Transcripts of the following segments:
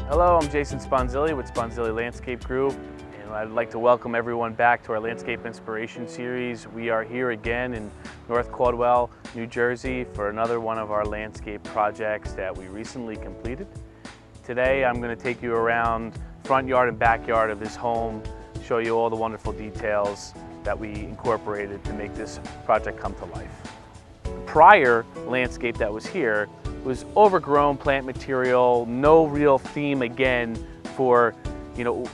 Hello, I'm Jason Sponzilli with Sponzilli Landscape Group, and I'd like to welcome everyone back to our Landscape Inspiration Series. We are here again in North Caldwell, New Jersey for another one of our landscape projects that we recently completed. Today I'm going to take you around front yard and backyard of this home, show you all the wonderful details that we incorporated to make this project come to life. The prior landscape that was here was overgrown plant material, no real theme again for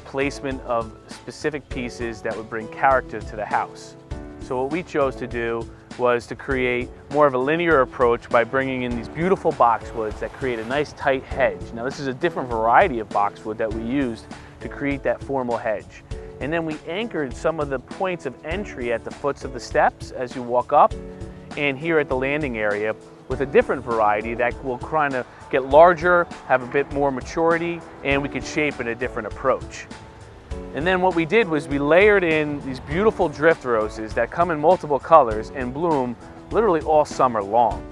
placement of specific pieces that would bring character to the house. So what we chose to do was to create more of a linear approach by bringing in these beautiful boxwoods that create a nice tight hedge. Now this is a different variety of boxwood that we used to create that formal hedge. And then we anchored some of the points of entry at the foots of the steps as you walk up, and here at the landing area with a different variety that will kind of get larger, have a bit more maturity, and we could shape in a different approach. And then what we did was we layered in these beautiful drift roses that come in multiple colors and bloom literally all summer long.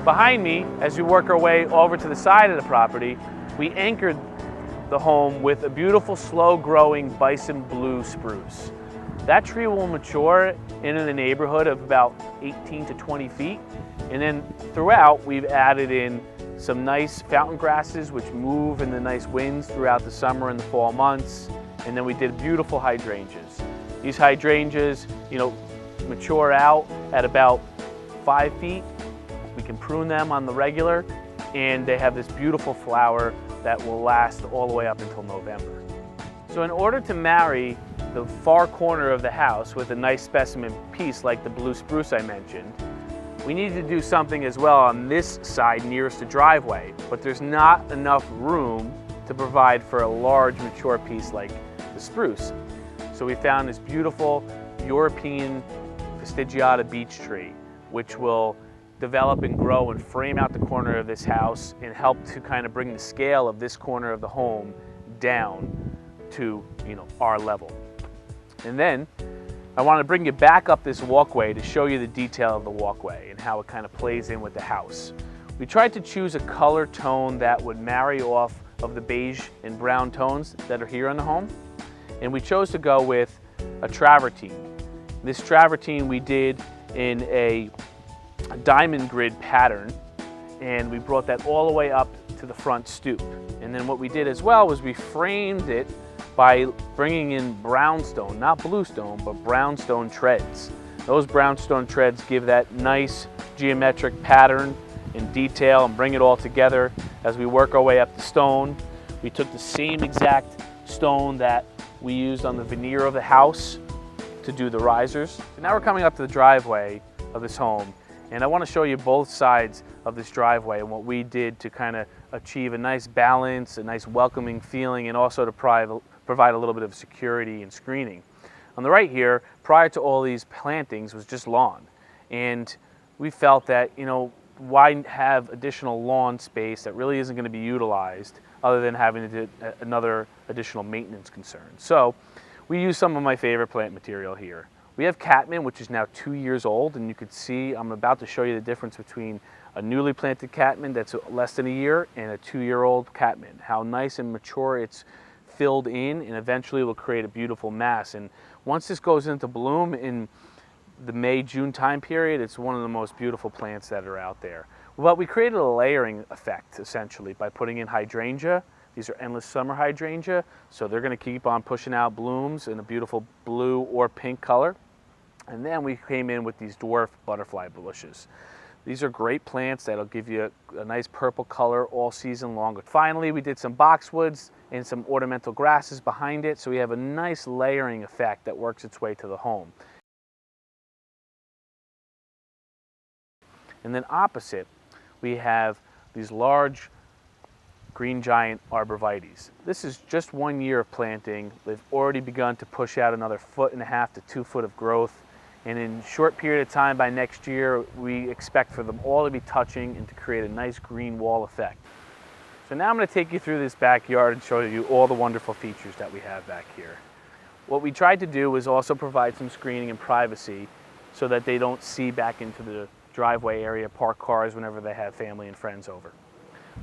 Behind me, as we work our way over to the side of the property, we anchored the home with a beautiful slow-growing bison blue spruce. That tree will mature in the neighborhood of about 18 to 20 feet. And then throughout, we've added in some nice fountain grasses which move in the nice winds throughout the summer and the fall months. And then we did beautiful hydrangeas. These hydrangeas, mature out at about 5 feet. We can prune them on the regular, and they have this beautiful flower that will last all the way up until November. So in order to marry the far corner of the house with a nice specimen piece like the blue spruce I mentioned, we needed to do something as well on this side nearest the driveway, but there's not enough room to provide for a large mature piece like the spruce. So we found this beautiful European fastigiata beech tree, which will develop and grow and frame out the corner of this house and help to kind of bring the scale of this corner of the home down to our level. And then I want to bring you back up this walkway to show you the detail of the walkway and how it kind of plays in with the house. We tried to choose a color tone that would marry off of the beige and brown tones that are here in the home, and we chose to go with a travertine. This travertine we did in a diamond grid pattern, and we brought that all the way up to the front stoop. And then what we did as well was we framed it by bringing in brownstone, not bluestone, but brownstone treads. Those brownstone treads give that nice geometric pattern and detail and bring it all together as we work our way up the stone. We took the same exact stone that we used on the veneer of the house to do the risers. And now we're coming up to the driveway of this home, and I want to show you both sides of this driveway and what we did to kind of achieve a nice balance, a nice welcoming feeling, and also to provide a little bit of security and screening. On the right here, prior to all these plantings, was just lawn. And we felt that, why have additional lawn space that really isn't going to be utilized other than having to do another additional maintenance concern. So we used some of my favorite plant material here. We have catmint, which is now 2 years old, and you can see, I'm about to show you the difference between a newly planted catmint that's less than a year and a 2-year-old catmint, how nice and mature it's filled in, and eventually will create a beautiful mass. And once this goes into bloom in the May-June time period, it's one of the most beautiful plants that are out there. But we created a layering effect essentially by putting in hydrangea. These are endless summer hydrangea, so they're going to keep on pushing out blooms in a beautiful blue or pink color. And then we came in with these dwarf butterfly bushes. These are great plants that'll give you a nice purple color all season long. Finally, we did some boxwoods and some ornamental grasses behind it, so we have a nice layering effect that works its way to the home. And then opposite, we have these large green giant arborvitaes. This is just 1 year of planting. They've already begun to push out another 1.5 to 2 foot of growth. And in a short period of time, by next year, we expect for them all to be touching and to create a nice green wall effect. So now I'm going to take you through this backyard and show you all the wonderful features that we have back here. What we tried to do was also provide some screening and privacy so that they don't see back into the driveway area, park cars whenever they have family and friends over.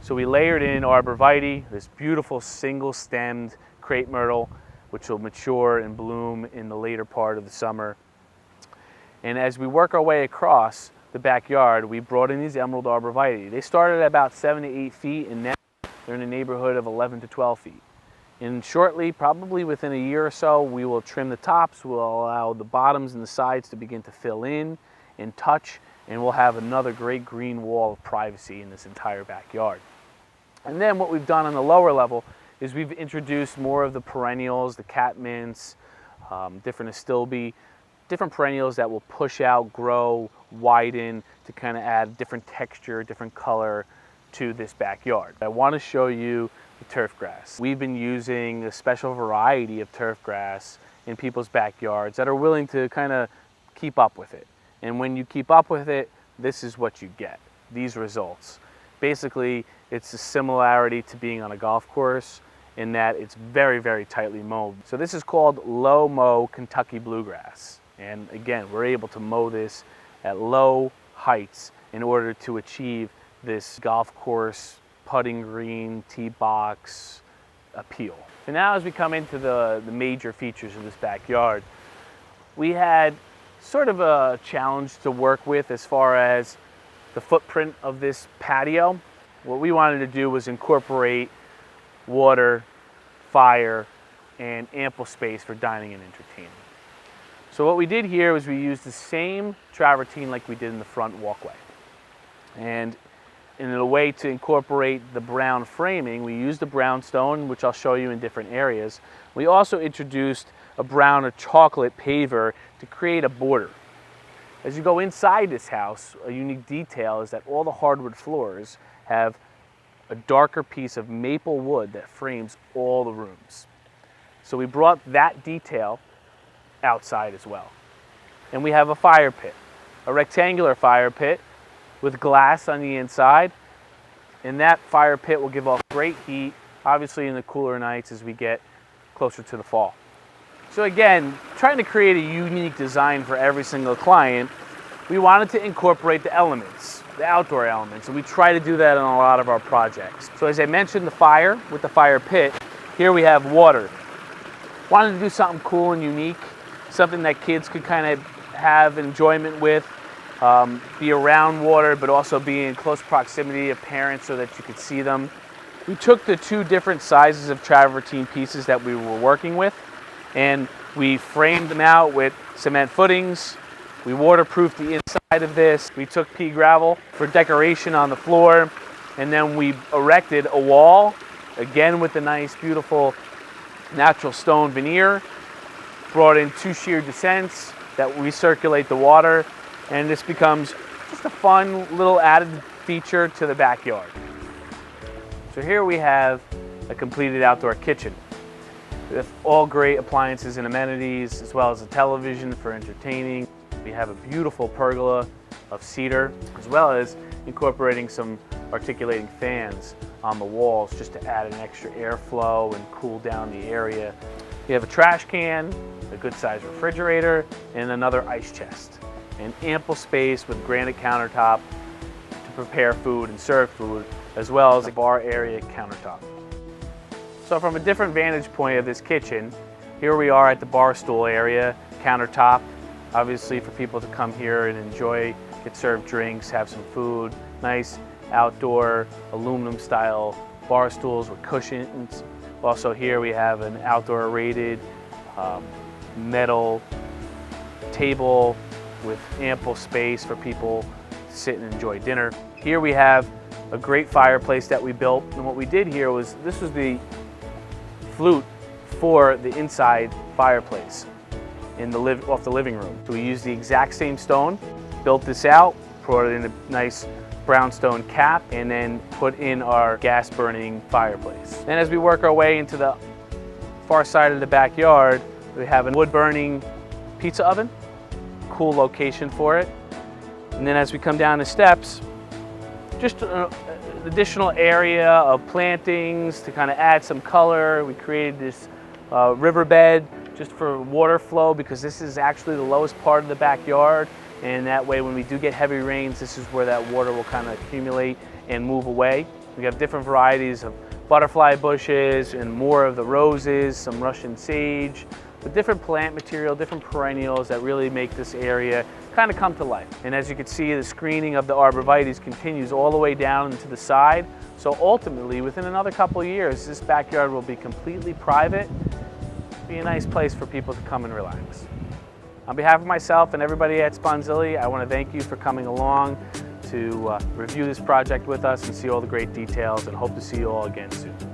So we layered in arborvitae, this beautiful single-stemmed crepe myrtle, which will mature and bloom in the later part of the summer. And as we work our way across the backyard, we brought in these emerald arborvitae. They started at about 7 to 8 feet, and now they're in a neighborhood of 11 to 12 feet. And shortly, probably within a year or so, we will trim the tops, we'll allow the bottoms and the sides to begin to fill in and touch, and we'll have another great green wall of privacy in this entire backyard. And then what we've done on the lower level is we've introduced more of the perennials, the catmints, different astilbe, different perennials that will push out, grow, widen to kind of add different texture, different color to this backyard. I want to show you the turf grass. We've been using a special variety of turf grass in people's backyards that are willing to kind of keep up with it. And when you keep up with it, this is what you get, these results. Basically, it's a similarity to being on a golf course in that it's very, very tightly mowed. So this is called low mow Kentucky bluegrass. And again, we're able to mow this at low heights in order to achieve this golf course, putting green, tee box appeal. So now as we come into the major features of this backyard, we had sort of a challenge to work with as far as the footprint of this patio. What we wanted to do was incorporate water, fire, and ample space for dining and entertaining. So what we did here was we used the same travertine like we did in the front walkway. And in a way to incorporate the brown framing, we used the brownstone, which I'll show you in different areas. We also introduced a brown or chocolate paver to create a border. As you go inside this house, a unique detail is that all the hardwood floors have a darker piece of maple wood that frames all the rooms. So we brought that detail outside as well. And we have a fire pit, a rectangular fire pit with glass on the inside. And that fire pit will give off great heat, obviously in the cooler nights as we get closer to the fall. So again, trying to create a unique design for every single client, we wanted to incorporate the elements, the outdoor elements, and we try to do that on a lot of our projects. So as I mentioned, the fire with the fire pit, here we have water. Wanted to do something cool and unique, something that kids could kind of have enjoyment with, be around water, but also be in close proximity of parents so that you could see them. We took the two different sizes of travertine pieces that we were working with, and we framed them out with cement footings. We waterproofed the inside of this. We took pea gravel for decoration on the floor, and then we erected a wall, again with the nice, beautiful natural stone veneer. Brought in 2 shear descents that recirculate the water, and this becomes just a fun little added feature to the backyard. So here we have a completed outdoor kitchen with all great appliances and amenities, as well as a television for entertaining. We have a beautiful pergola of cedar, as well as incorporating some articulating fans on the walls just to add an extra airflow and cool down the area. We have a trash can, a good sized refrigerator, and another ice chest. And ample space with granite countertop to prepare food and serve food, as well as a bar area countertop. So from a different vantage point of this kitchen, here we are at the bar stool area, countertop, obviously for people to come here and enjoy, get served drinks, have some food, nice outdoor aluminum style bar stools with cushions. Also here we have an outdoor rated metal table with ample space for people to sit and enjoy dinner. Here we have a great fireplace that we built, and what we did here was, this was the flute for the inside fireplace off the living room. So we used the exact same stone, built this out, brought it in a nice brownstone cap, and then put in our gas burning fireplace. Then as we work our way into the far side of the backyard, we have a wood burning pizza oven, cool location for it. And then as we come down the steps, just an additional area of plantings to kind of add some color. We created this riverbed just for water flow, because this is actually the lowest part of the backyard, and that way when we do get heavy rains, this is where that water will kind of accumulate and move away. We have different varieties of butterfly bushes and more of the roses, some Russian sage, with different plant material, different perennials that really make this area kind of come to life. And as you can see, the screening of the arborvitaes continues all the way down to the side. So ultimately, within another couple of years, this backyard will be completely private. Be a nice place for people to come and relax. On behalf of myself and everybody at Sponzilli, I want to thank you for coming along to review this project with us and see all the great details, and hope to see you all again soon.